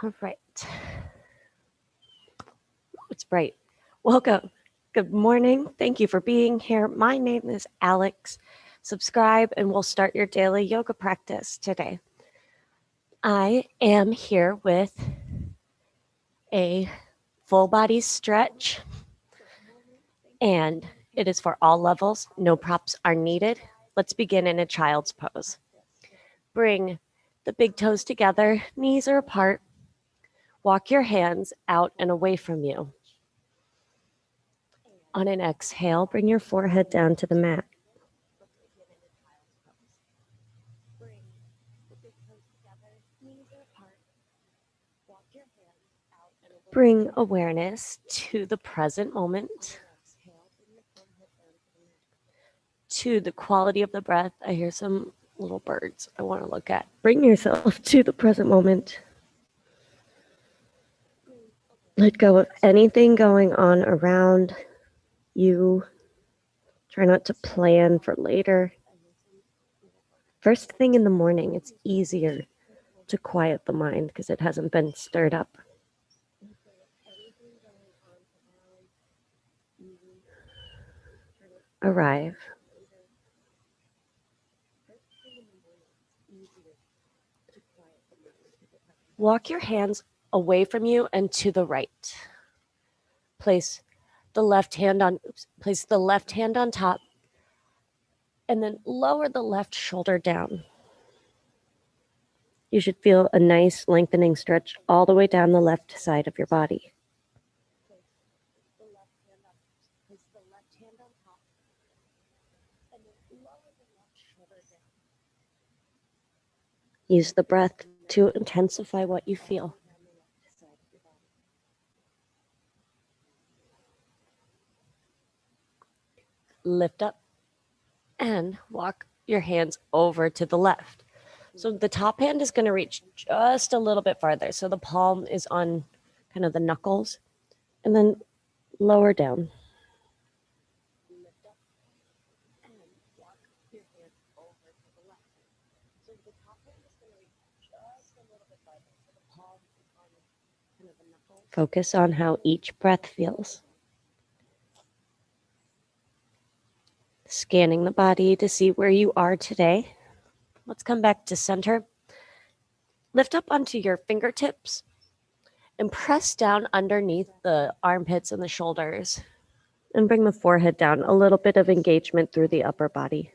All right. It's bright. Welcome. Good morning. Thank you for being here. My name is Alex. Subscribe and we'll start your daily yoga practice today. I am here with a full body stretch, and it is for all levels. No props are needed. Let's begin in a child's pose. Bring the big toes together, knees are apart. Walk your hands out and away from you. On an exhale, bring your forehead down to the mat. Bring awareness to the present moment, to the quality of the breath. I hear some little birds I want to look at. Bring yourself to the present moment. Let go of anything going on around you. Try not to plan for later. First thing in the morning, it's easier to quiet the mind because it hasn't been stirred up. Arrive. Walk your hands away from you and to the right. Place the left hand on top, and then lower the left shoulder down. You should feel a nice lengthening stretch all the way down the left side of your body. Use the breath to intensify what you feel. Lift up and walk your hands over to the left. So the top hand is going to reach just a little bit farther. So the palm is on kind of the knuckles, and then lower down. Focus on how each breath feels. Scanning the body to see where you are today. Let's come back to center. Lift up onto your fingertips and press down underneath the armpits and the shoulders. And bring the forehead down, a little bit of engagement through the upper body.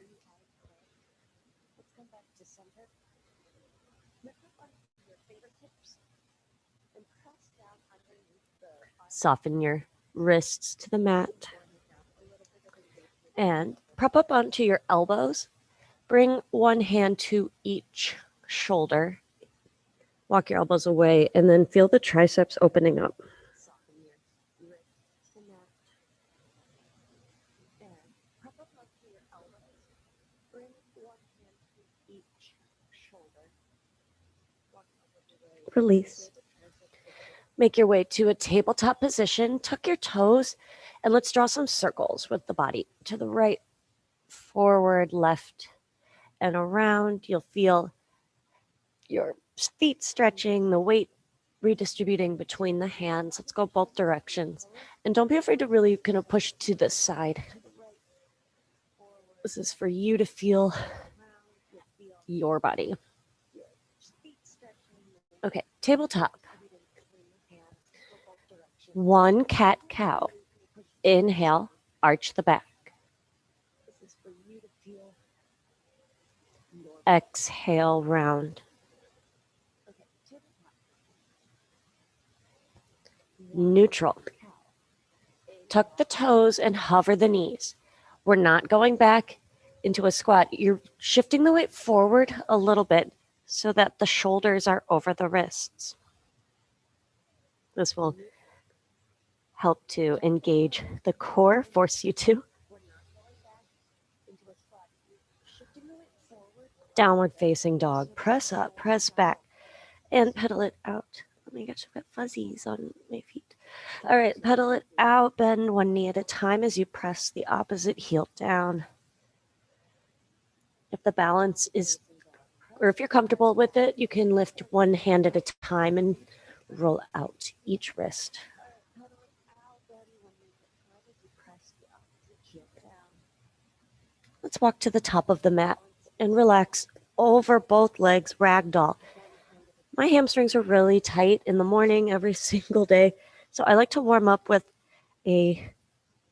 Soften your wrists to the mat. And prop up onto your elbows. Bring one hand to each shoulder. Walk your elbows away and then feel the triceps opening up. Release. Make your way to a tabletop position. Tuck your toes and let's draw some circles with the body. To the right, forward, left, and around. You'll feel your feet stretching, the weight redistributing between the hands. Let's go both directions. And don't be afraid to really kind of push to the side. This is for you to feel your body. Okay, tabletop. One cat cow. Inhale, arch the back. Exhale, round. Neutral. Tuck the toes and hover the knees. We're not going back into a squat. You're shifting the weight forward a little bit so that the shoulders are over the wrists. This will help to engage the core, force you to. Downward facing dog. Press up, press back, and pedal it out. Oh my gosh, I've got fuzzies on my feet. All right, pedal it out. Bend one knee at a time as you press the opposite heel down. If the balance is, or if you're comfortable with it, you can lift one hand at a time and Roll out each wrist. Let's walk to the top of the mat and relax over both legs, ragdoll. My hamstrings are really tight in the morning every single day, so I like to warm up with a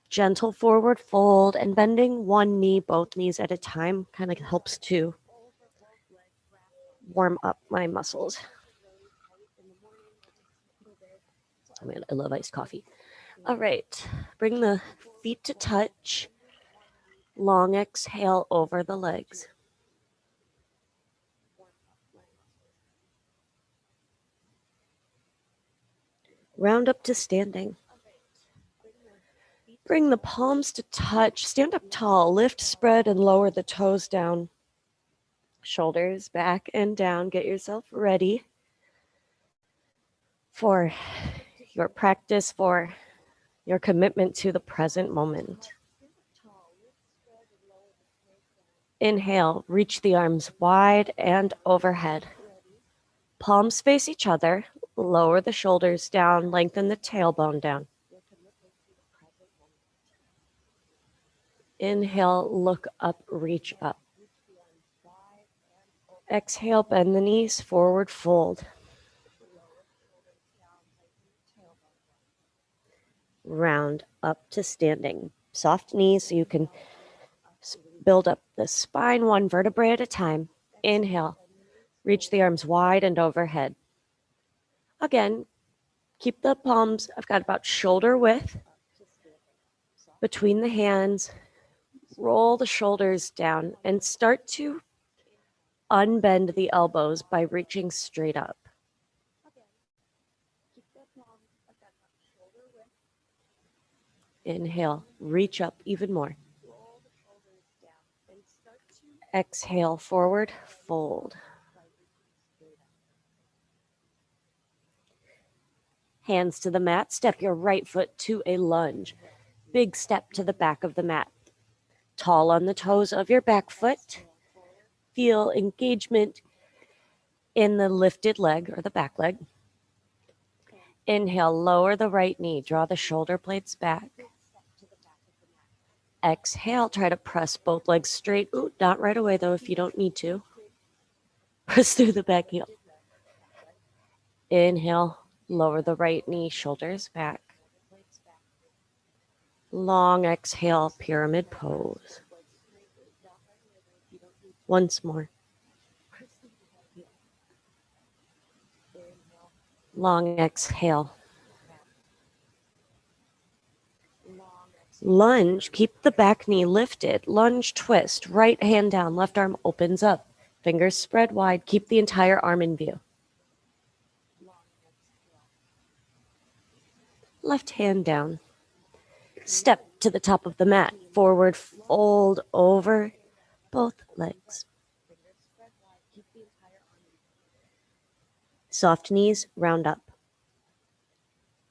gentle forward fold and bending one knee, both knees at a time, kind of helps to warm up my muscles. Oh man, I love iced coffee. All right, bring the feet to touch. Long exhale over the legs. Round up to standing. Bring the palms to touch. Stand up tall. Lift, spread, and lower the toes down. Shoulders back and down. Get yourself ready for your practice, for your commitment to the present moment. Inhale, reach the arms wide and overhead. Palms face each other. Lower the shoulders down. Lengthen the tailbone down. Inhale, look up, reach up. Exhale, bend the knees, forward fold. Round up to standing. Soft knees so you can build up the spine one vertebrae at a time. Inhale, reach the arms wide and overhead. Again, keep the palms, I've got about shoulder width between the hands. Roll the shoulders down and start to unbend the elbows by reaching straight up. Inhale, reach up even more. Exhale, forward, fold. Hands to the mat, step your right foot to a lunge. Big step to the back of the mat. Tall on the toes of your back foot. Feel engagement in the lifted leg or the back leg. Inhale, lower the right knee, draw the shoulder blades back. Exhale, try to press both legs straight. Ooh, not right away though if you don't need to. Press through the back heel. Inhale, lower the right knee, shoulders back. Long exhale, pyramid pose. Once more. Long exhale. Lunge, keep the back knee lifted. Lunge twist, right hand down, left arm opens up. Fingers spread wide, keep the entire arm in view. Left hand down. Step to the top of the mat. Forward fold over both legs. Soft knees, round up.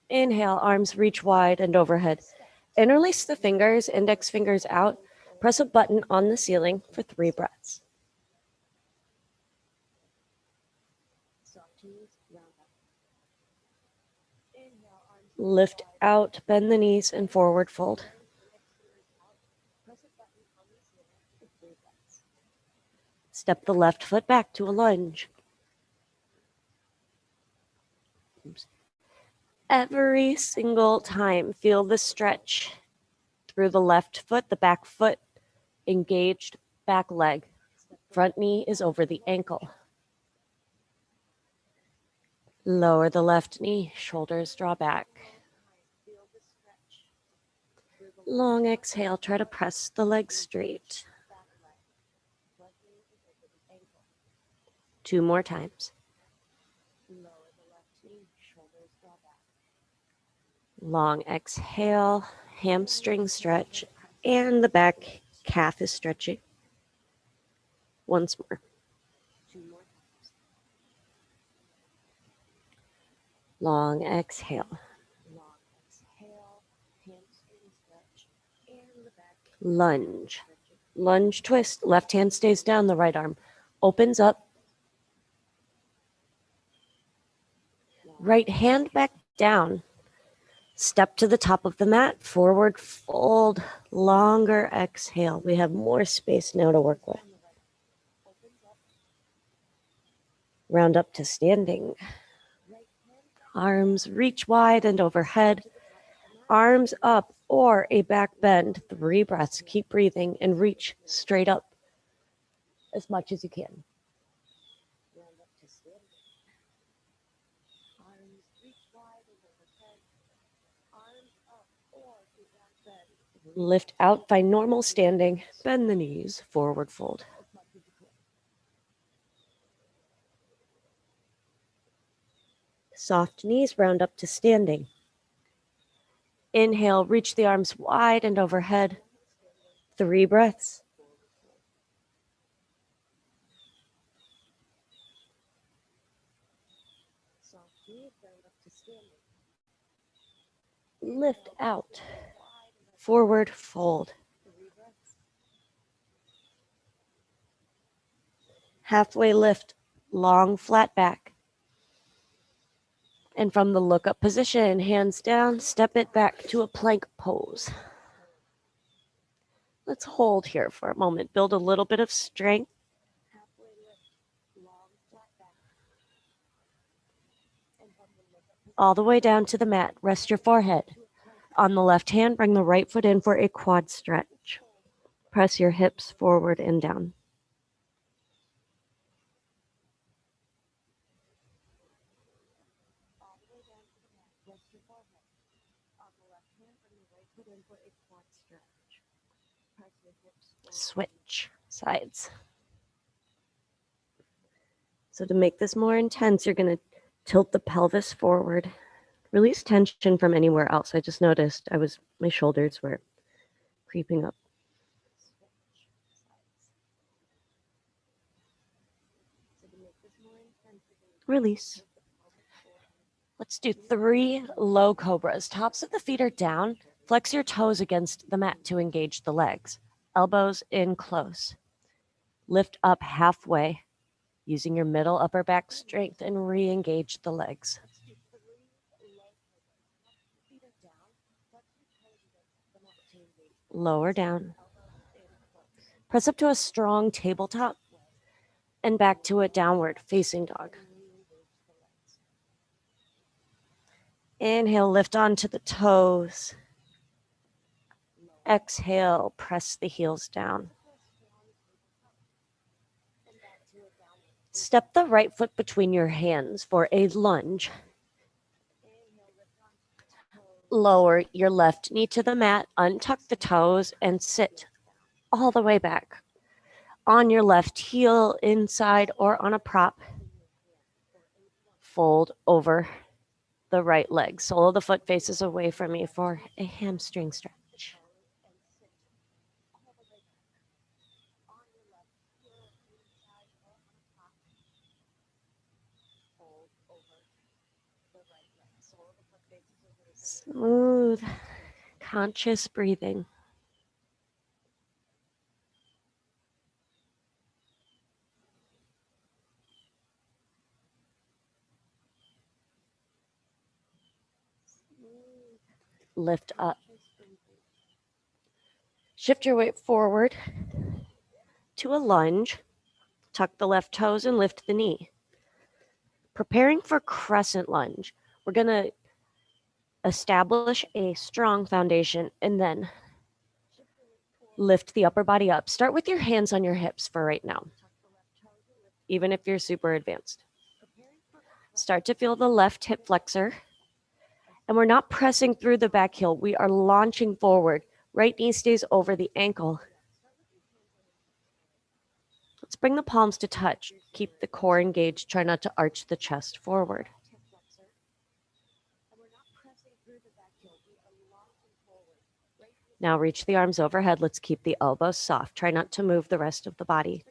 Inhale, arms reach wide and overhead. Interlace the fingers, index fingers out. Press a button on the ceiling for 3 breaths. Lift out, bend the knees, and forward fold. Step the left foot back to a lunge. Every single time, feel the stretch through the left foot, the back foot, engaged back leg. Front knee is over the ankle. Lower the left knee, shoulders draw back. Long exhale, try to press the legs straight. 2 more times. Long exhale, hamstring stretch, and the back calf is stretching. Once more. Long exhale. Lunge. Lunge twist. Left hand stays down, the right arm opens up. Right hand back down. Step to the top of the mat, forward fold, longer exhale. We have more space now to work with. Round up to standing. Arms reach wide and overhead. Arms up or a back bend. 3 breaths. Keep breathing and reach straight up as much as you can. Round up to standing. Arms reach wide and overhead. Arms up or a back bend. Lift out, find normal standing. Bend the knees, forward fold. Soft knees, round up to standing. Inhale, reach the arms wide and overhead. 3 breaths. Soft knees, round up to standing. Lift out. Forward fold. Halfway lift, long flat back. And from the look up position, hands down, step it back to a plank pose. Let's hold here for a moment. Build a little bit of strength. All the way down to the mat. Rest your forehead. On the left hand, bring the right foot in for a quad stretch. Press your hips forward and down. Switch sides. So to make this more intense, you're going to tilt the pelvis forward. Release tension from anywhere else. I just noticed my shoulders were creeping up. Release. Let's do 3 low cobras. Tops of the feet are down. Flex your toes against the mat to engage the legs. Elbows in close. Lift up halfway, using your middle upper back strength, and re-engage the legs. Lower down. Press up to a strong tabletop and back to a downward facing dog. Inhale, lift onto the toes. Exhale, press the heels down. Step the right foot between your hands for a lunge. Lower your left knee to the mat, untuck the toes, and sit all the way back. On your left heel, inside, or on a prop, fold over the right leg. Sole of the foot faces away from you for a hamstring stretch. Smooth, conscious breathing. Lift up. Shift your weight forward to a lunge. Tuck the left toes and lift the knee. Preparing for crescent lunge, we're going to establish a strong foundation and then lift the upper body up. Start with your hands on your hips for right now, even if you're super advanced. Start to feel the left hip flexor. And we're not pressing through the back heel. We are launching forward. Right knee stays over the ankle. Let's bring the palms to touch. Keep the core engaged. Try not to arch the chest forward. Now reach the arms overhead. Let's keep the elbows soft. Try not to move the rest of the body.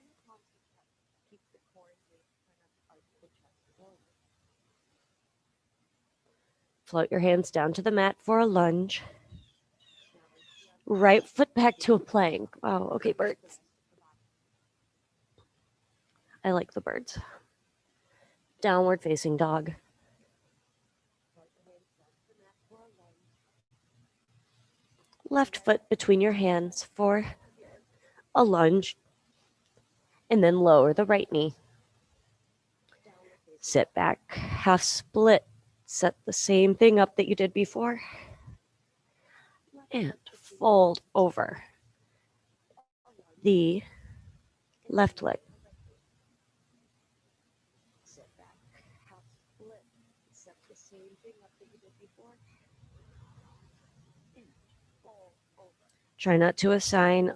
Float your hands down to the mat for a lunge. Right foot back to a plank. Wow, okay, birds. I like the birds. Downward facing dog. Left foot between your hands for a lunge, and then lower the right knee. Sit back, half split. Set the same thing up that you did before. And fold over the left leg. Sit back, half split. Set the same thing up that you did before. And fold over. Try not to assign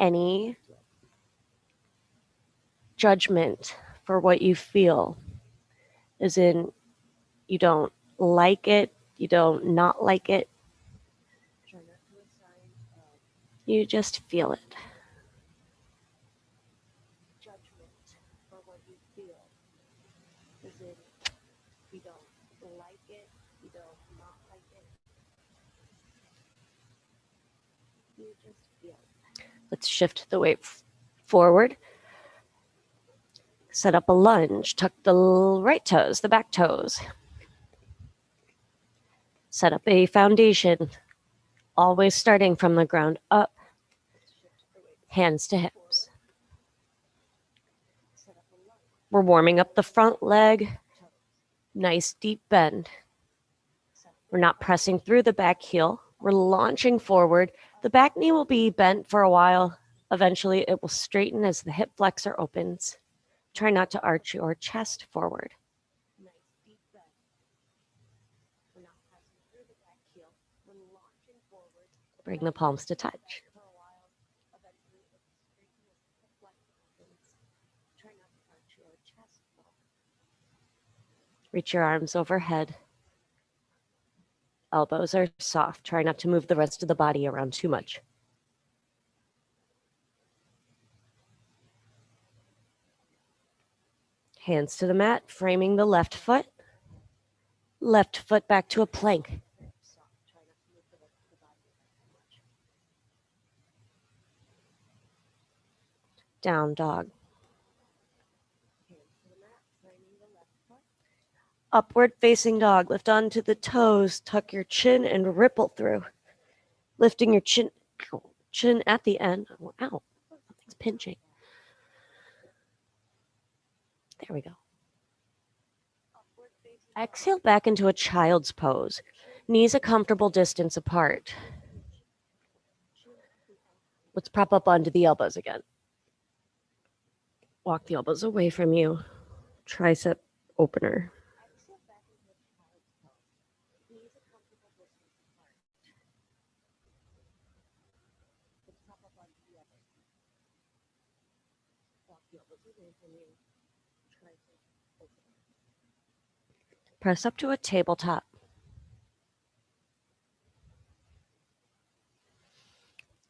any judgment for what you feel, as in you don't like it, you don't not like it. You just feel it. Judgment for what you feel, as in you don't like it, you don't not like it. You just feel it. Let's shift the weight forward. Set up a lunge. Tuck the right toes, the back toes. Set up a foundation, always starting from the ground up, hands to hips. We're warming up the front leg. Nice deep bend. We're not pressing through the back heel. We're launching forward. The back knee will be bent for a while. Eventually, it will straighten as the hip flexor opens. Try not to arch your chest forward. Nice deep bend. We're not pressing through the back heel. We're launching forward. Bring the palms to touch. Reach your arms overhead. Elbows are soft. Try not to move the rest of the body around too much. Hands to the mat, framing the left foot. Left foot back to a plank. Down dog. Upward facing dog. Lift onto the toes. Tuck your chin and ripple through. Lifting your chin at the end. Ow, something's pinching. There we go. Exhale back into a child's pose. Knees a comfortable distance apart. Let's prop up onto the elbows again. Walk the elbows away from you. Tricep opener. Press up to a tabletop.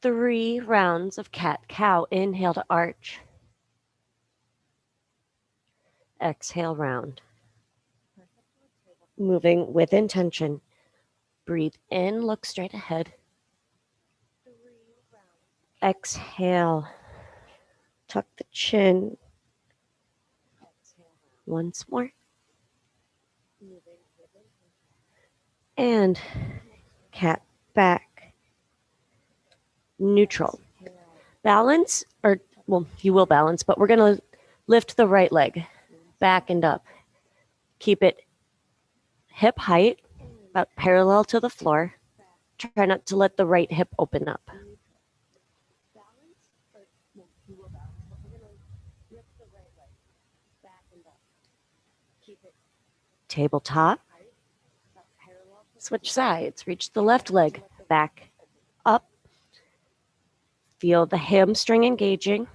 Three rounds of cat cow. Inhale to arch. Exhale round. Moving with intention. Breathe in, look straight ahead. Exhale. Tuck the chin. Once more. And cat back. Neutral. Balance, or, well, you will balance, but we're going to lift the right leg back and up. Keep it hip height, about parallel to the floor. Try not to let the right hip open up. Tabletop. Switch sides. Reach the left leg back, up. Feel the hamstring engaging.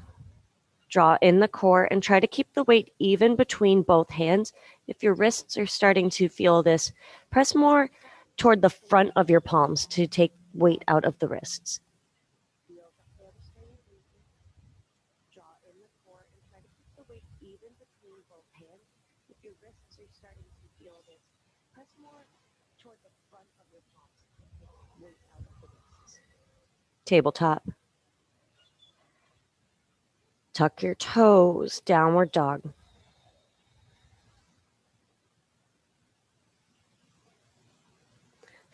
Draw in the core and try to keep the weight even between both hands. If your wrists are starting to feel this, press more toward the front of your palms to take weight out of the wrists. Tabletop. Tuck your toes, downward dog.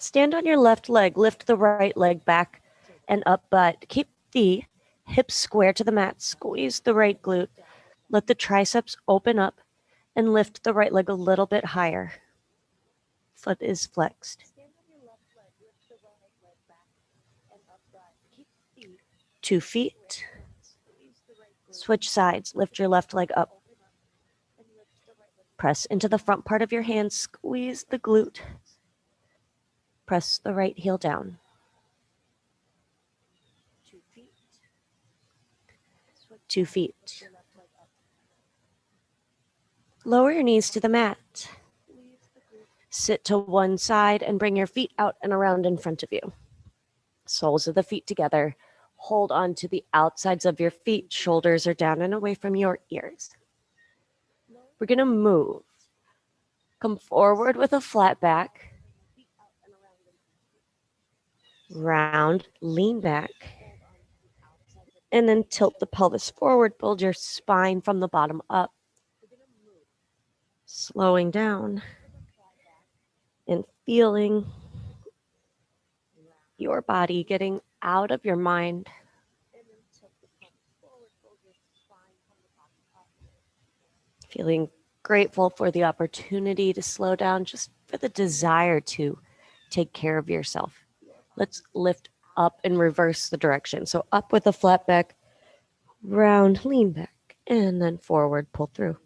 Stand on your left leg, lift the right leg back and up, but keep the hips square to the mat. Squeeze the right glute. Let the triceps open up and lift the right leg a little bit higher. Foot is flexed. 2 feet. Switch sides. Lift your left leg up. Press into the front part of your hand. Squeeze the glute. Press the right heel down. 2 feet. Lower your knees to the mat. Sit to one side and bring your feet out and around in front of you. Soles of the feet together. Hold on to the outsides of your feet. Shoulders are down and away from your ears. We're going to move. Come forward with a flat back. Round, lean back. And then tilt the pelvis forward. Build your spine from the bottom up. Slowing down and feeling your body getting out of your mind. Feeling grateful for the opportunity to slow down, just for the desire to take care of yourself. Let's lift up and reverse the direction. So up with a flat back, round, lean back, and then forward, pull through.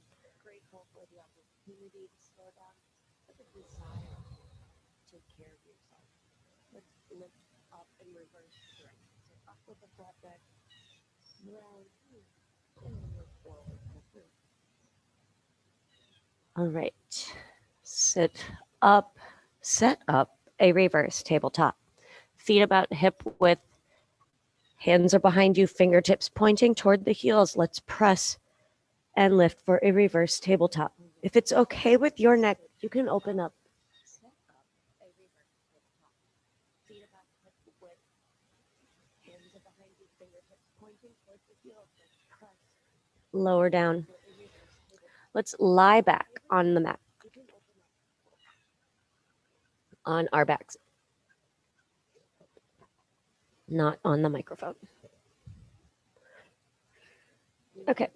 All right, sit up, set up a reverse tabletop. Feet about hip width, hands are behind you, fingertips pointing toward the heels. Let's press and lift for a reverse tabletop. If it's okay with your neck, you can open up. Lower down. Let's lie back on the mat, on our backs, not on the microphone. Okay.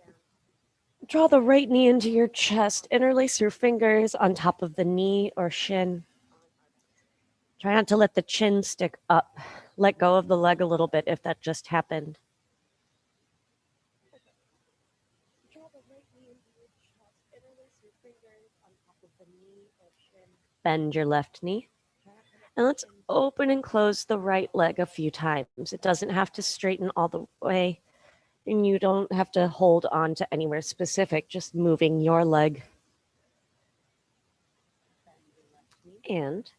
Draw the right knee into your chest. Interlace your fingers on top of the knee or shin. Try not to let the chin stick up. Let go of the leg a little bit if that just happened. Bend your left knee. And let's open and close the right leg a few times. It doesn't have to straighten all the way. And you don't have to hold on to anywhere specific, just moving your leg. And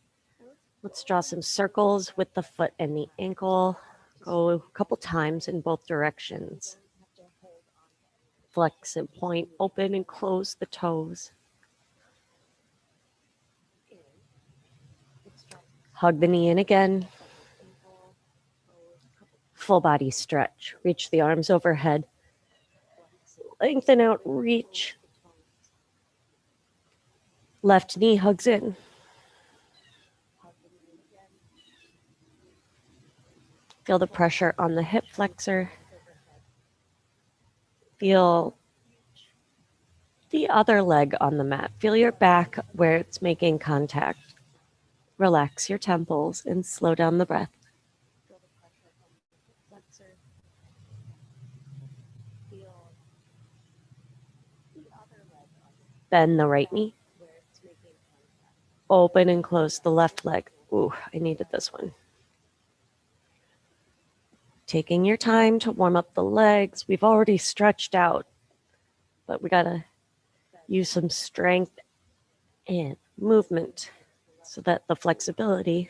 let's draw some circles with the foot and the ankle. Go a couple times in both directions. Flex and point, open and close the toes. Hug the knee in again. Full body stretch. Reach the arms overhead. Lengthen out, reach. Left knee hugs in. Feel the pressure on the hip flexor. Feel the other leg on the mat. Feel your back where it's making contact. Relax your temples and slow down the breath. Bend the right knee. Open and close the left leg. Ooh, I needed this one. Taking your time to warm up the legs. We've already stretched out, but we gotta use some strength and movement so that the flexibility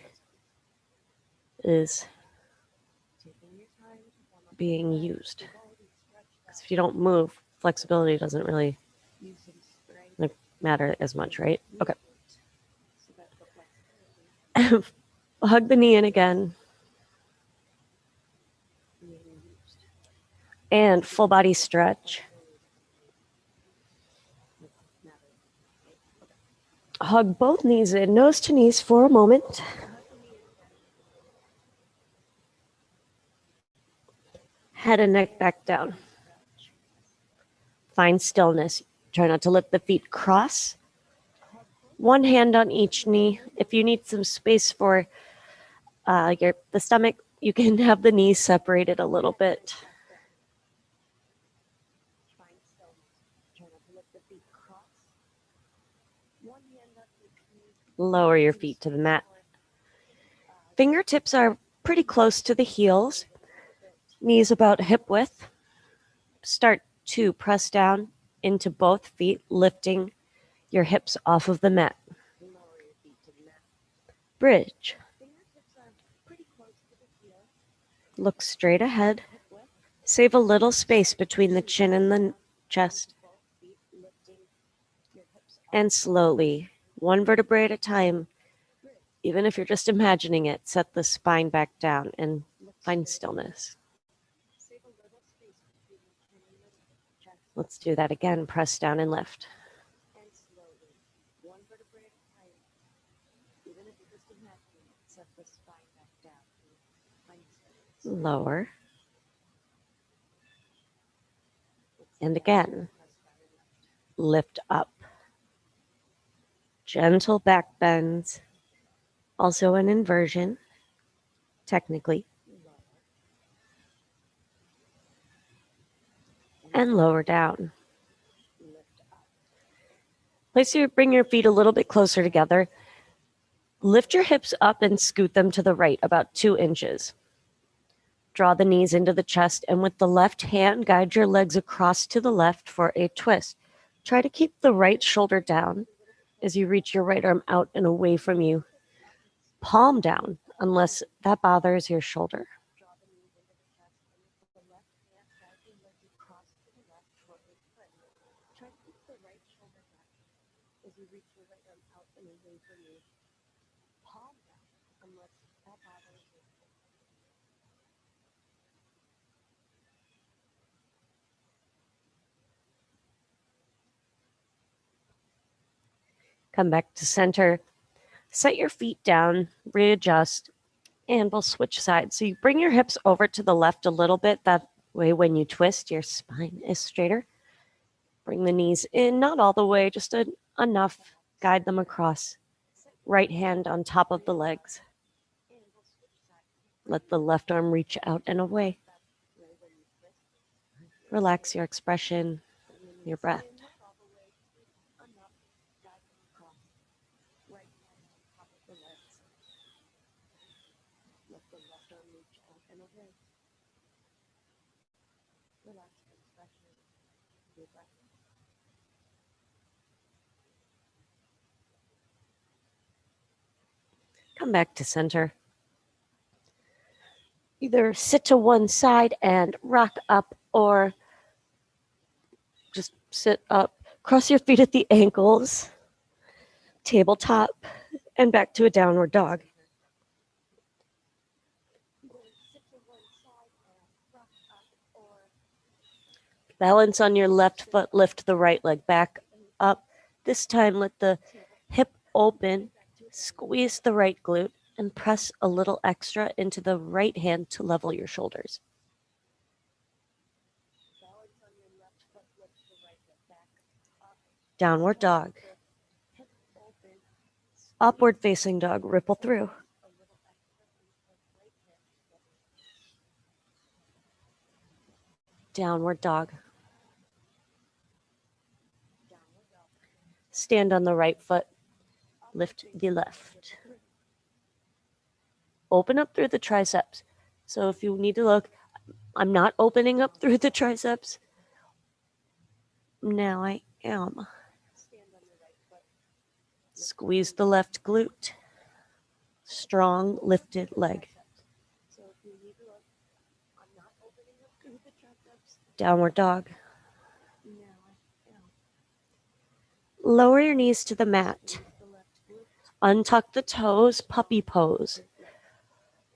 is being used. Because if you don't move, flexibility doesn't really matter as much, right? Okay. Hug the knee in again. And full body stretch. Hug both knees in, nose to knees for a moment. Head and neck back down. Find stillness. Try not to let the feet cross. One hand on each knee. If you need some space for the stomach, you can have the knees separated a little bit. Lower your feet to the mat. Fingertips are pretty close to the heels. Knees about hip width. Start to press down into both feet, lifting your hips off of the mat. Bridge. Look straight ahead. Save a little space between the chin and the chest. And slowly, one vertebrae at a time, even if you're just imagining it, set the spine back down and find stillness. Let's do that again. Press down and lift. Lower. And again. Lift up. Gentle back bends. Also an inversion, technically. And lower down. Bring your feet a little bit closer together. Lift your hips up and scoot them to the right about 2 inches. Draw the knees into the chest, and with the left hand, guide your legs across to the left for a twist. Try to keep the right shoulder down as you reach your right arm out and away from you. Palm down, unless that bothers your shoulder. Come back to center. Set your feet down, readjust, and we'll switch sides. So you bring your hips over to the left a little bit. That way when you twist, your spine is straighter. Bring the knees in, not all the way, just enough. Guide them across. Right hand on top of the legs. Let the left arm reach out and away. Relax your expression, your breath. Come back to center. Either sit to one side and rock up or just sit up. Cross your feet at the ankles. Tabletop and back to a downward dog. Balance on your left foot. Lift the right leg back up. This time let the hip open. Squeeze the right glute and press a little extra into the right hand to level your shoulders. Downward dog. Upward facing dog, ripple through. Downward dog. Stand on the right foot. Lift the left. Open up through the triceps. So if you need to look, I'm not opening up through the triceps. Now I am. Squeeze the left glute. Strong lifted leg. Downward dog. Lower your knees to the mat. Untuck the toes, puppy pose.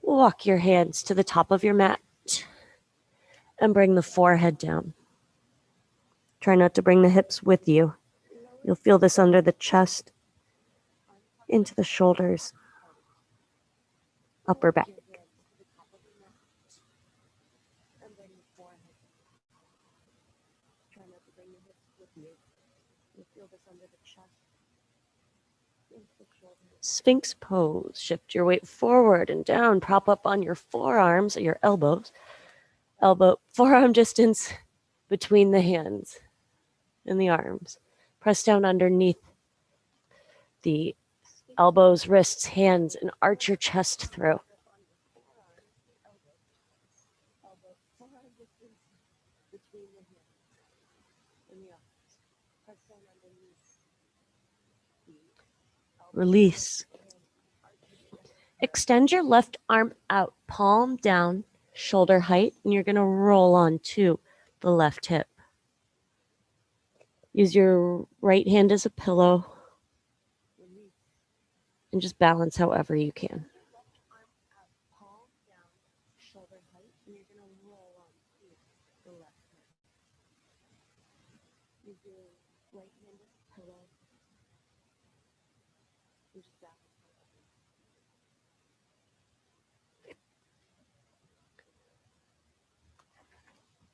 Walk your hands to the top of your mat and bring the forehead down. Try not to bring the hips with you. You'll feel this under the chest, into the shoulders, upper back. Sphinx pose. Shift your weight forward and down. Prop up on your forearms, your elbows. Forearm distance between the hands and the arms. Press down underneath the elbows, wrists, hands, and arch your chest through. Release. Extend your left arm out, palm down, shoulder height, and you're going to roll onto the left hip. Use your right hand as a pillow and just balance however you can.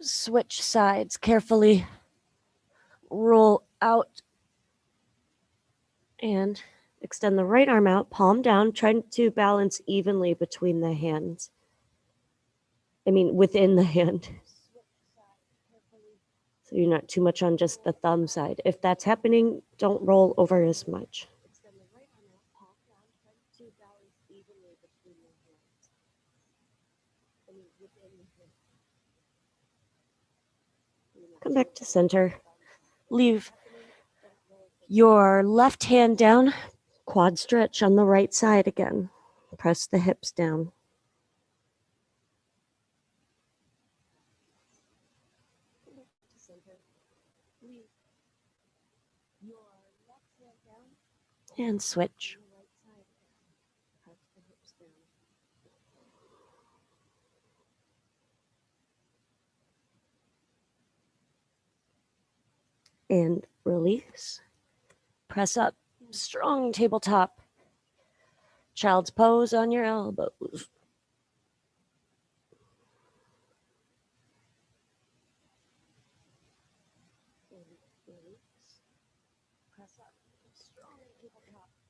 Switch sides carefully. Roll out and extend the right arm out, palm down, trying to balance evenly between the hands. Within the hand. So you're not too much on just the thumb side. If that's happening, don't roll over as much. Come back to center. Leave your left hand down, quad stretch on the right side again. Press the hips down. And switch. And release. Press up. Strong tabletop. Child's pose on your elbows.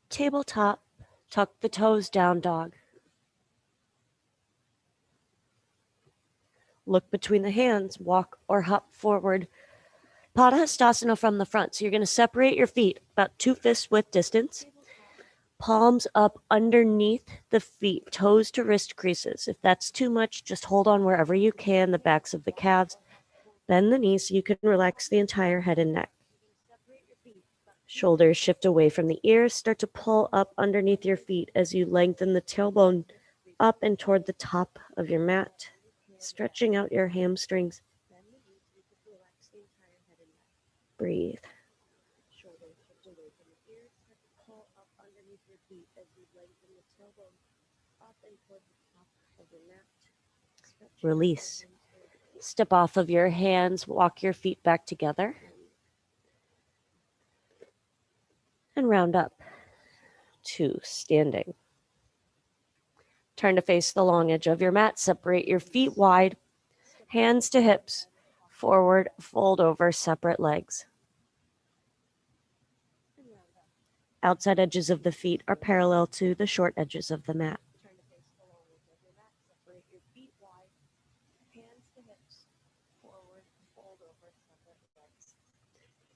Tabletop. Tuck the toes down, dog. Look between the hands. Walk or hop forward. Padastasana from the front. So you're going to separate your feet about 2 fist width distance. Palms up underneath the feet, toes to wrist creases. If that's too much, just hold on wherever you can, the backs of the calves. Bend the knees so you can relax the entire head and neck. Shoulders shift away from the ears. Start to pull up underneath your feet as you lengthen the tailbone up and toward the top of your mat, stretching out your hamstrings. Breathe. Release. Step off of your hands, walk your feet back together. And round up to standing. Turn to face the long edge of your mat. Separate your feet wide, hands to hips, forward, fold over, separate legs. Outside edges of the feet are parallel to the short edges of the mat.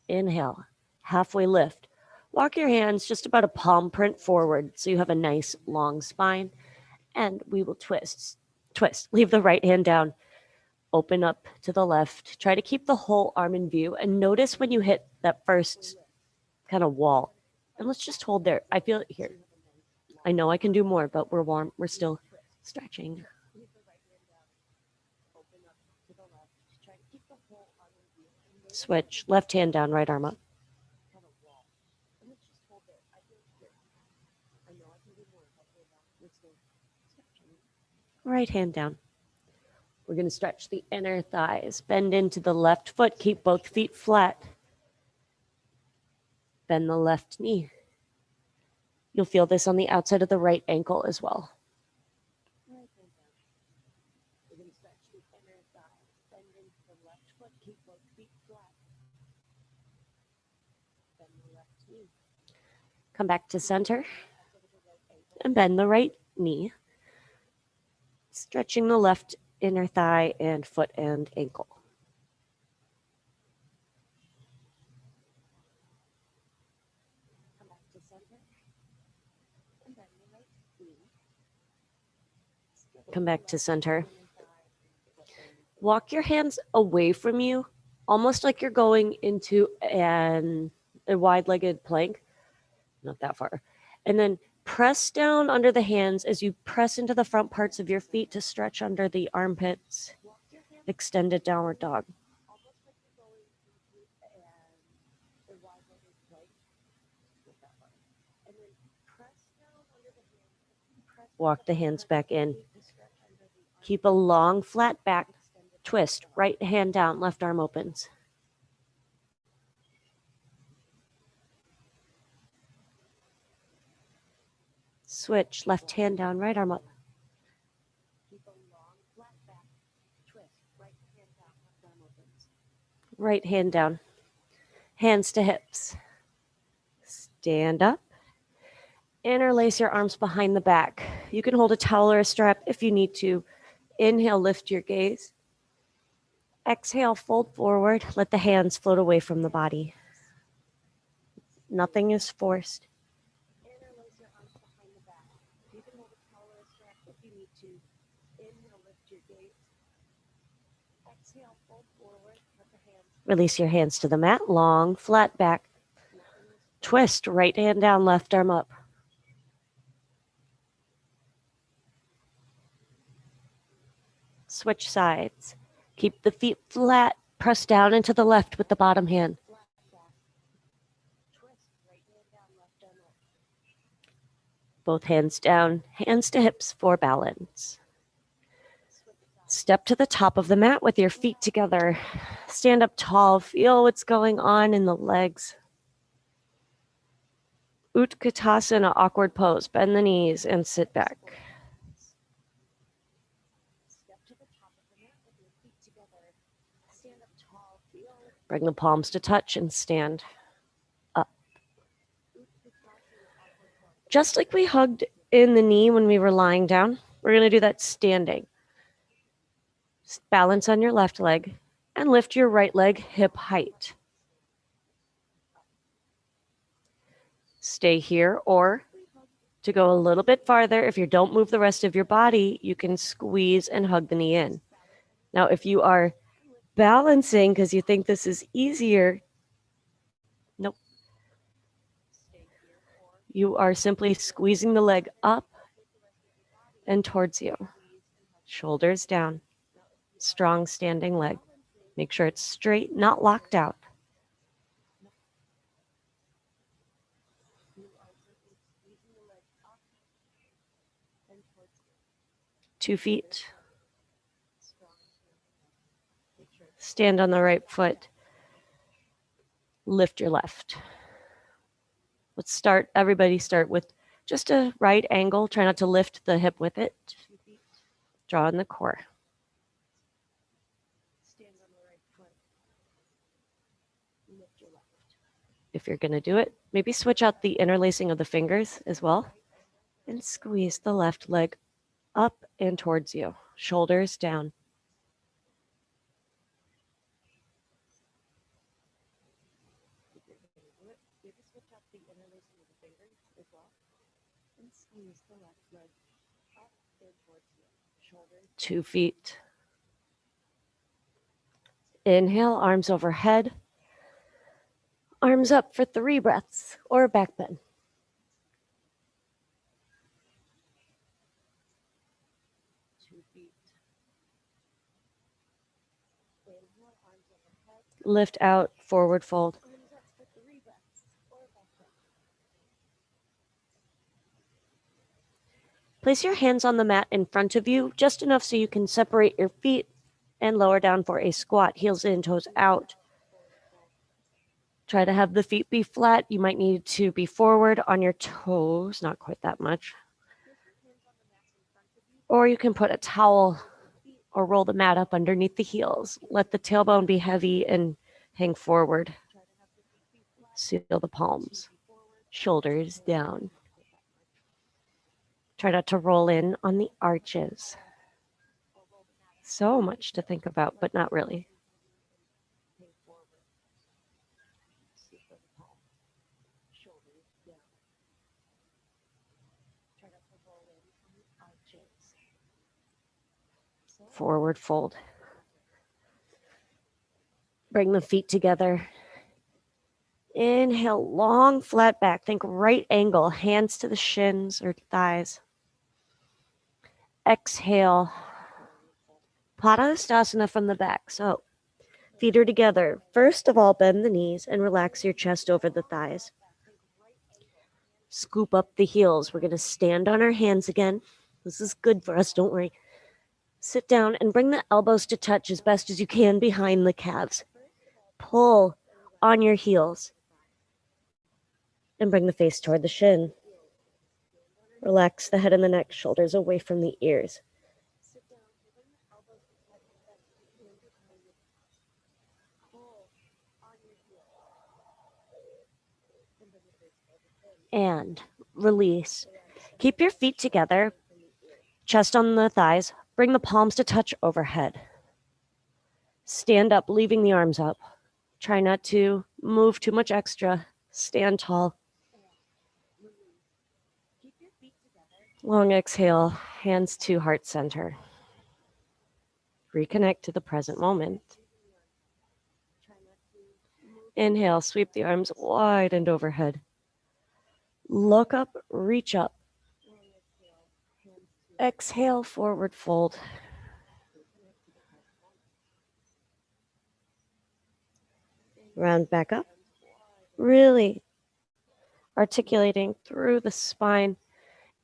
Inhale, halfway lift. Walk your hands just about a palm print forward so you have a nice long spine. And we will twist. Leave the right hand down. Open up to the left. Try to keep the whole arm in view. And notice when you hit that first kind of wall. And let's just hold there. I feel it here. I know I can do more, but we're warm. We're still stretching. Switch. Left hand down, right arm up. Right hand down. We're going to stretch the inner thighs. Bend into the left foot. Keep both feet flat. Bend the left knee. You'll feel this on the outside of the right ankle as well. We're going to stretch the inner thighs. Bend into the left foot. Keep both feet flat. Bend the left knee. Come back to center and bend the right knee, stretching the left inner thigh and foot and ankle. Come back to center and bend the right knee. Come back to center. Walk your hands away from you, almost like you're going into a wide-legged plank. Not that far. And then press down under the hands as you press into the front parts of your feet to stretch under the armpits. Extended downward dog. Walk the hands back in. Keep a long, flat back. Twist. Right hand down, left arm opens. Switch. Left hand down, right arm up. Keep a long, flat back. Twist. Right hand down, left arm opens. Right hand down. Hands to hips. Stand up. Interlace your arms behind the back. You can hold a towel or a strap if you need to. Inhale, lift your gaze. Exhale, fold forward. Let the hands float away from the body. Nothing is forced. Interlace your arms behind the back. You can hold a towel or a strap if you need to. Inhale, lift your gaze. Exhale, fold forward. Let the hands. Release your hands to the mat. Long, flat back. Twist. Right hand down, left arm up. Switch sides. Keep the feet flat. Press down into the left with the bottom hand. Both hands down, hands to hips for balance. Step to the top of the mat with your feet together. Stand up tall. Feel what's going on in the legs. Utkatasana, awkward pose. Bend the knees and sit back. Bring the palms to touch and stand up. Just like we hugged in the knee when we were lying down, we're going to do that standing. Balance on your left leg and lift your right leg hip height. Stay here, or to go a little bit farther, if you don't move the rest of your body, you can squeeze and hug the knee in. Now, if you are balancing because you think this is easier, nope. You are simply squeezing the leg up and towards you. Shoulders down. Strong standing leg. Make sure it's straight, not locked out. Two feet. Stand on the right foot. Lift your left. Let's start, everybody start with just a right angle. Try not to lift the hip with it. Draw in the core. Stand on the right foot. Lift your left. If you're going to do it, maybe switch out the interlacing of the fingers as well. And squeeze the left leg up and towards you. Shoulders down. Squeeze the left leg up and towards you. Shoulders. 2 feet. Inhale, arms overhead. Arms up for 3 breaths or back bend. 2 feet. Inhale, arms overhead. Lift out, forward fold. Arms up for 3 breaths or back bend. Place your hands on the mat in front of you, just enough so you can separate your feet and lower down for a squat, heels in, toes out. Try to have the feet be flat. You might need to be forward on your toes, not quite that much. Or you can put a towel or roll the mat up underneath the heels. Let the tailbone be heavy and hang forward. Seal the palms. shoulders down. Try not to roll in on the arches. So much to think about, but not really. Forward fold. Bring the feet together. Inhale, long flat back. Think right angle, hands to the shins or thighs. Exhale, Padastasana from the back. So feet are together. First of all, bend the knees and relax your chest over the thighs. Scoop up the heels. We're going to stand on our hands again. This is good for us, don't worry. Sit down and bring the elbows to touch as best as you can behind the calves. Pull on your heels and bring the face toward the shin. Relax the head and the neck, shoulders away from the ears. And release. Keep your feet together, chest on the thighs. Bring the palms to touch overhead. Stand up, leaving the arms up. Try not to move too much extra. Stand tall. Long exhale, hands to heart center. Reconnect to the present moment. Inhale, sweep the arms wide and overhead. Look up, reach up. Exhale, forward fold. Round back up. Really articulating through the spine.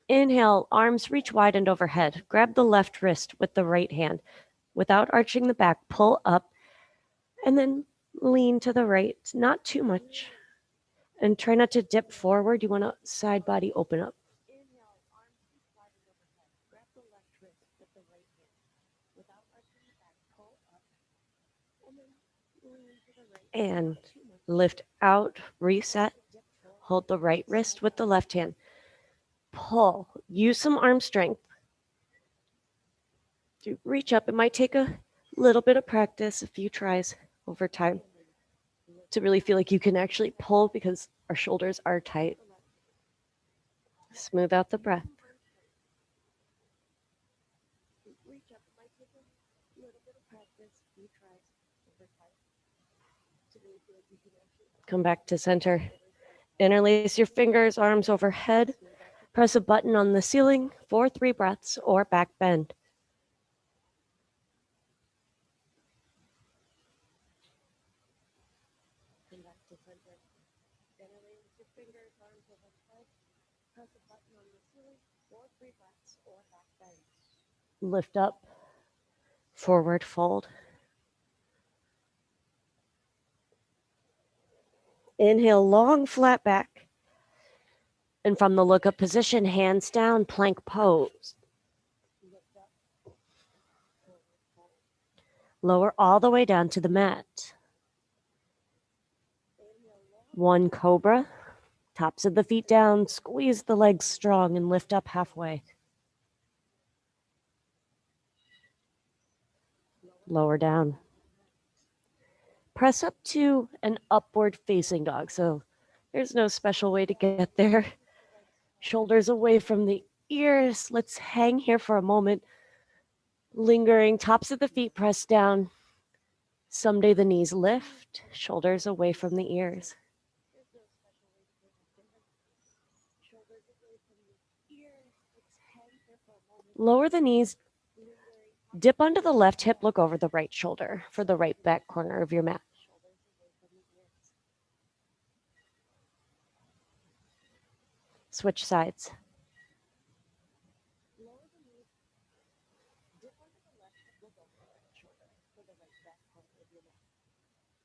Inhale, arms reach wide and overhead. Grab the left wrist with the right hand. Without arching the back, pull up and then lean to the right, not too much. And try not to dip forward. You want to side body open up. And lift out, reset. Hold the right wrist with the left hand. Pull. Use some arm strength. To reach up. It might take a little bit of practice, a few tries over time to really feel like you can actually pull because our shoulders are tight. Smooth out the breath. Come back to center. Interlace your fingers, arms overhead. Press a button on the ceiling for 3 breaths or back bend. Come back to center. Interlace your fingers, arms overhead. Press a button on the ceiling for 3 breaths or back bend. Lift up, forward fold. Inhale, long flat back. And from the look up position, hands down, plank pose. Lower all the way down to the mat. 1 Cobra. Tops of the feet down, squeeze the legs strong and lift up halfway. Lower down. Press up to an upward facing dog. So there's no special way to get there. Shoulders away from the ears. Let's hang here for a moment. Lingering, tops of the feet pressed down. Someday the knees lift, shoulders away from the ears. Lower the knees, dip onto the left hip, look over the right shoulder for the right back corner of your mat. Switch sides.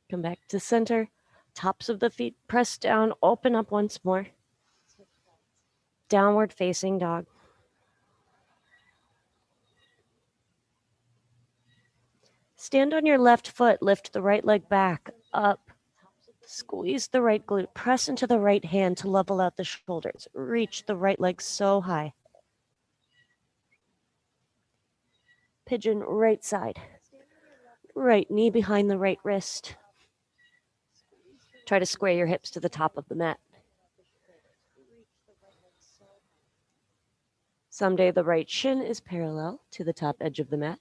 Come back to center. Tops of the feet press down, open up once more. Downward facing dog. Stand on your left foot, lift the right leg back, up. Squeeze the right glute. Press into the right hand to level out the shoulders. Reach the right leg so high. Pigeon right side. Right knee behind the right wrist. Try to square your hips to the top of the mat. Someday the right shin is parallel to the top edge of the mat.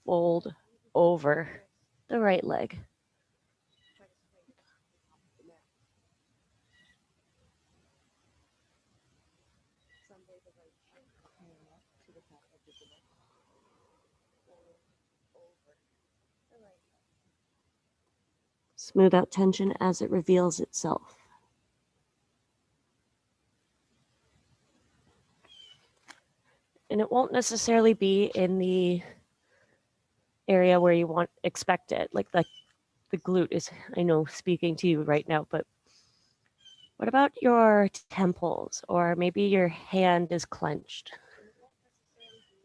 Fold over the right leg. Smooth out tension as it reveals itself. And it won't necessarily be in the area where you expect it. Like the glute is, I know, speaking to you right now, but what about your temples, or maybe your hand is clenched?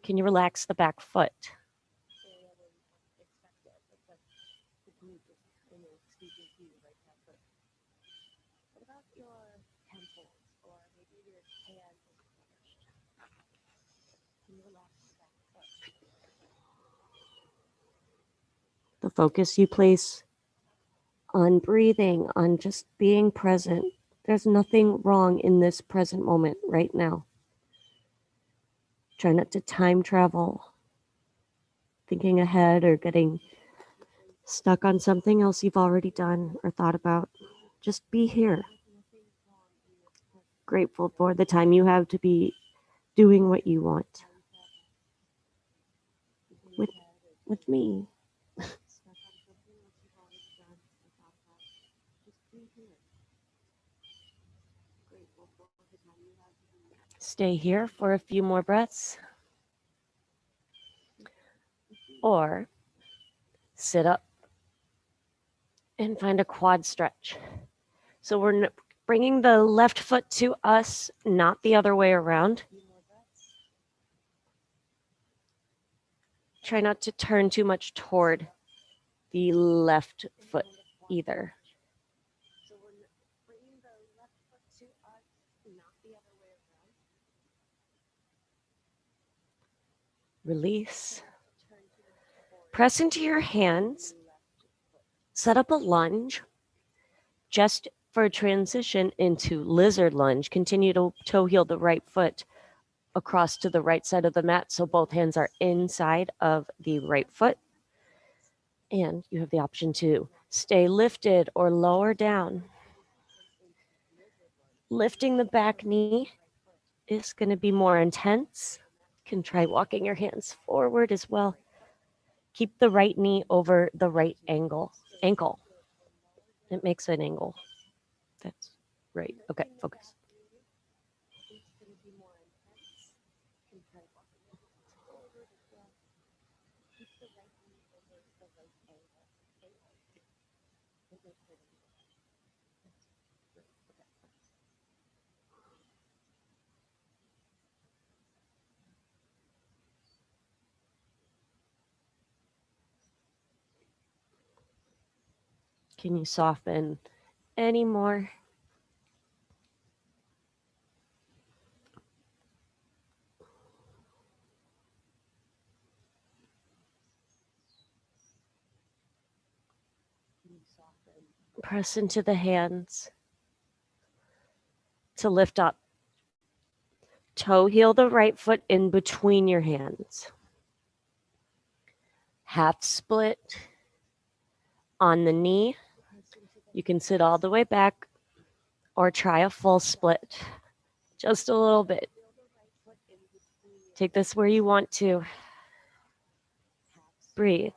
Can you relax the back foot? The focus you place on breathing, on just being present. There's nothing wrong in this present moment right now. Try not to time travel, thinking ahead or getting stuck on something else you've already done or thought about. Just be here. Grateful for the time you have to be doing what you want with me. Stay here for a few more breaths. Or sit up and find a quad stretch. So we're bringing the left foot to us, not the other way around. Try not to turn too much toward the left foot either. Release. Press into your hands. Set up a lunge just for a transition into Lizard Lunge. Continue to toe heel the right foot across to the right side of the mat so both hands are inside of the right foot. And you have the option to stay lifted or lower down. Lifting the back knee is going to be more intense. You can try walking your hands forward as well. Keep the right knee over the right ankle. It makes an angle. That's right. Okay, focus. Can you soften any more? Press into the hands to lift up. Toe heel the right foot in between your hands. Half split on the knee. You can sit all the way back or try a full split. Just a little bit. Take this where you want to. Breathe.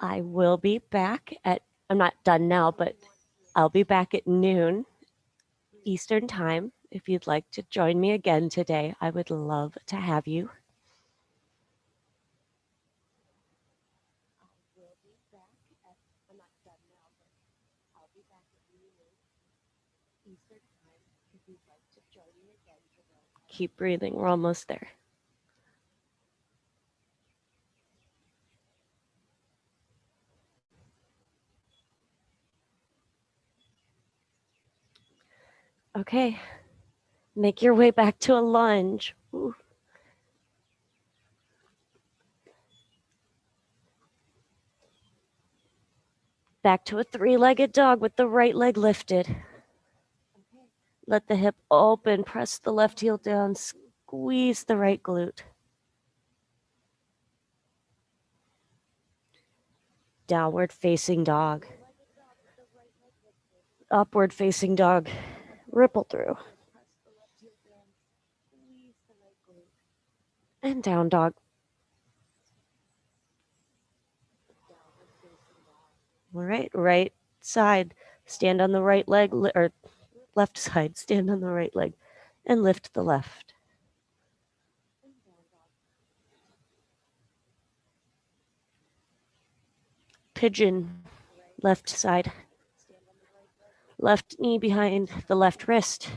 I will be back I'm not done now, but I'll be back at noon Eastern time. If you'd like to join me again today, I would love to have you. Keep breathing. We're almost there. Okay. Make your way back to a lunge. Ooh. Back to a three-legged dog with the right leg lifted. Let the hip open, press the left heel down, squeeze the right glute. Downward facing dog. Upward facing dog. Ripple through. And down dog. All right, right side. Stand on the right leg, or left side. Stand on the right leg and lift the left. Pigeon, left side. Left knee behind the left wrist.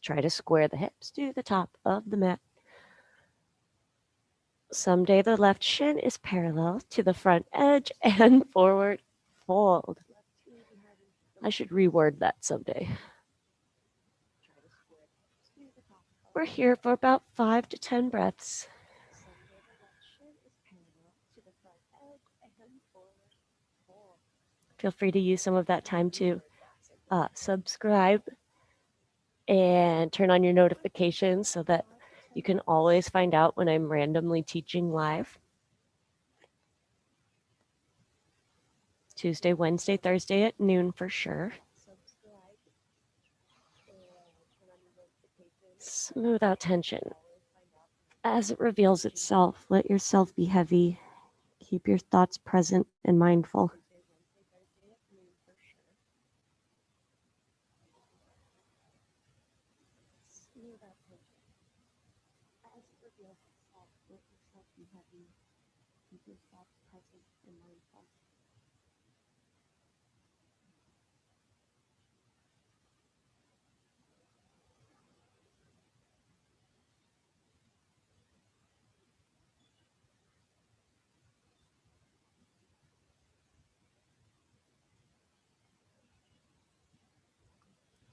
Try to square the hips to the top of the mat. Someday the left shin is parallel to the front edge and forward fold. I should reword that someday. We're here for about 5 to 10 breaths. Feel free to use some of that time to subscribe and turn on your notifications so that you can always find out when I'm randomly teaching live. Tuesday, Wednesday, Thursday at noon for sure. Smooth out tension. As it reveals itself, let yourself be heavy. Keep your thoughts present and mindful.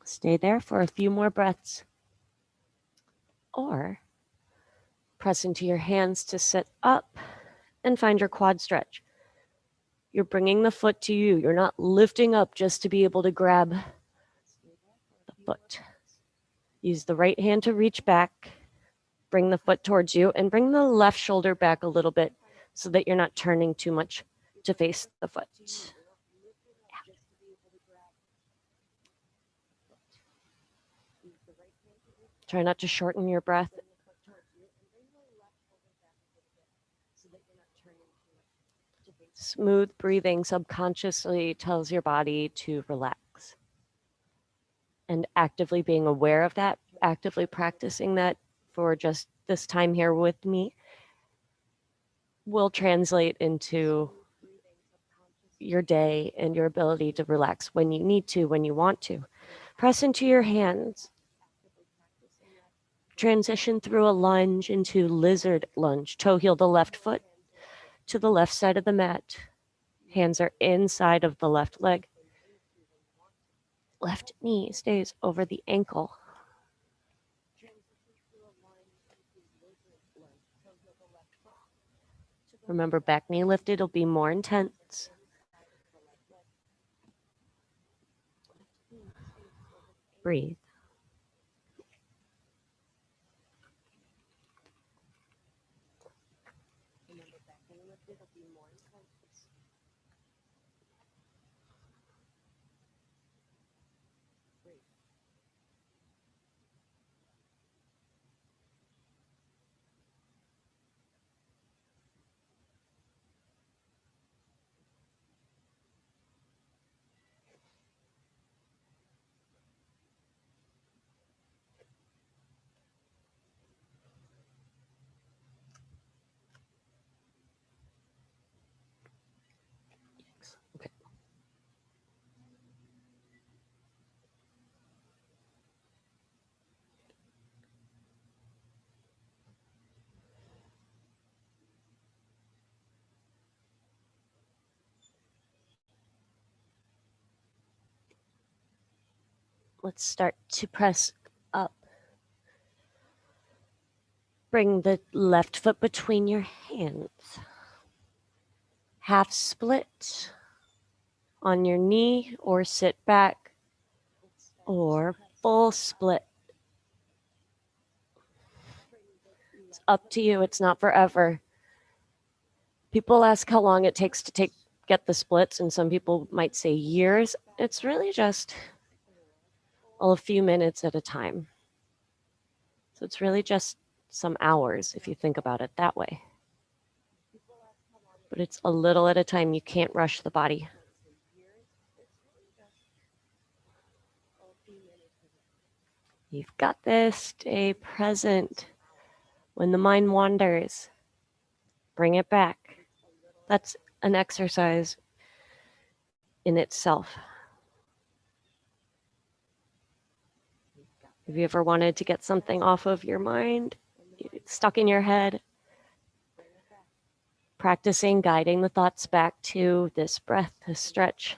Stay there for a few more breaths. Or press into your hands to sit up and find your quad stretch. You're bringing the foot to you. You're not lifting up just to be able to grab the foot. Use the right hand to reach back. Bring the foot towards you and bring the left shoulder back a little bit so that you're not turning too much to face the foot. Try not to shorten your breath. Smooth breathing subconsciously tells your body to relax. And actively being aware of that, actively practicing that for just this time here with me will translate into your day and your ability to relax when you need to, when you want to. Press into your hands. Transition through a lunge into Lizard Lunge. Toe heel the left foot to the left side of the mat. Hands are inside of the left leg. Left knee stays over the ankle. Remember, back knee lifted will be more intense. Breathe. Let's start to press up. Bring the left foot between your hands. Half split on your knee or sit back, or full split. It's up to you. It's not forever. People ask how long it takes to get the splits, and some people might say years. It's really just a few minutes at a time. So it's really just some hours if you think about it that way. But it's a little at a time. You can't rush the body. You've got this. Stay present. When the mind wanders, bring it back. That's an exercise in itself. Have you ever wanted to get something off of your mind, stuck in your head? Practicing guiding the thoughts back to this breath, this stretch,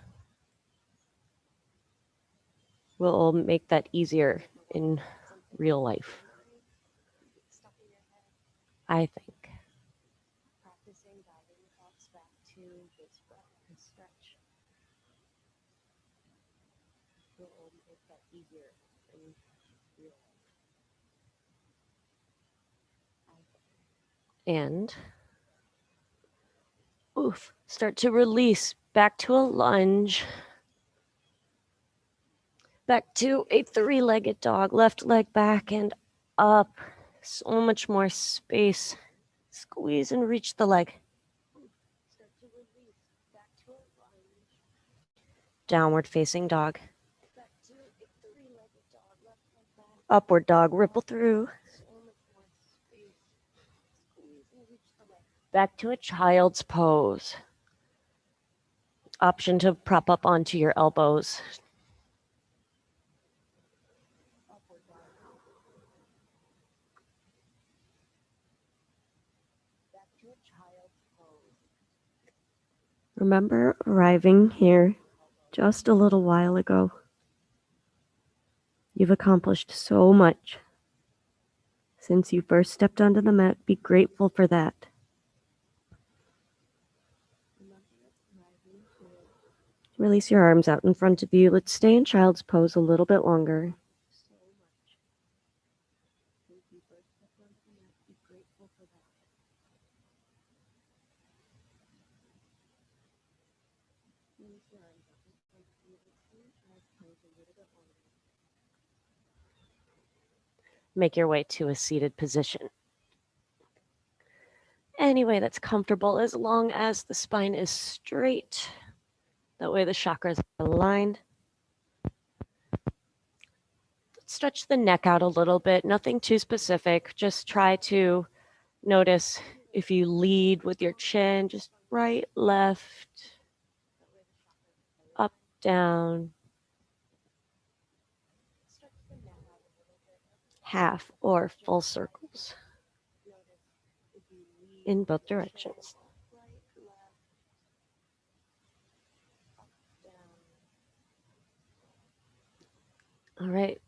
will make that easier in real life, I think. Practicing guiding the thoughts back to this breath, this stretch, will make that easier in real life. And start to release back to a lunge. Back to a three-legged dog, left leg back and up. So much more space. Squeeze and reach the leg. Start to release back to a lunge. Downward facing dog. Back to a three-legged dog, left leg back. Upward dog, ripple through. So much more space. Squeeze and reach the leg. Back to a child's pose. Option to prop up onto your elbows. Remember arriving here just a little while ago. You've accomplished so much. Since you first stepped onto the mat, be grateful for that. Release your arms out in front of you. Let's stay in child's pose a little bit longer. Make your way to a seated position. Any way that's comfortable, as long as the spine is straight. That way the chakras are aligned. Stretch the neck out a little bit, nothing too specific. Just try to notice if you lead with your chin, just right, left, up, down. Half or full circles in both directions. All right.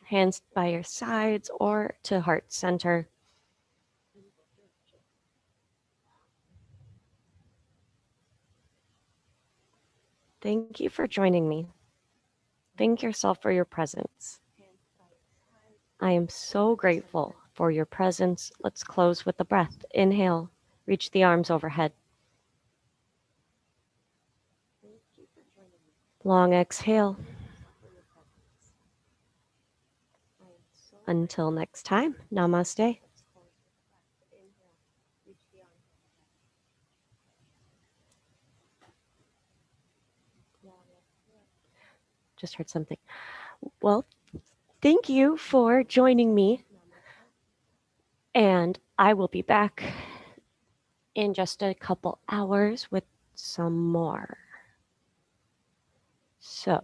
Hands by your sides or to heart center. Thank you for joining me. Thank yourself for your presence. I am so grateful for your presence. Let's close with the breath. Inhale, reach the arms overhead. Long exhale. Until next time, namaste. Just heard something. Well, thank you for joining me. And I will be back in just a couple hours with some more. So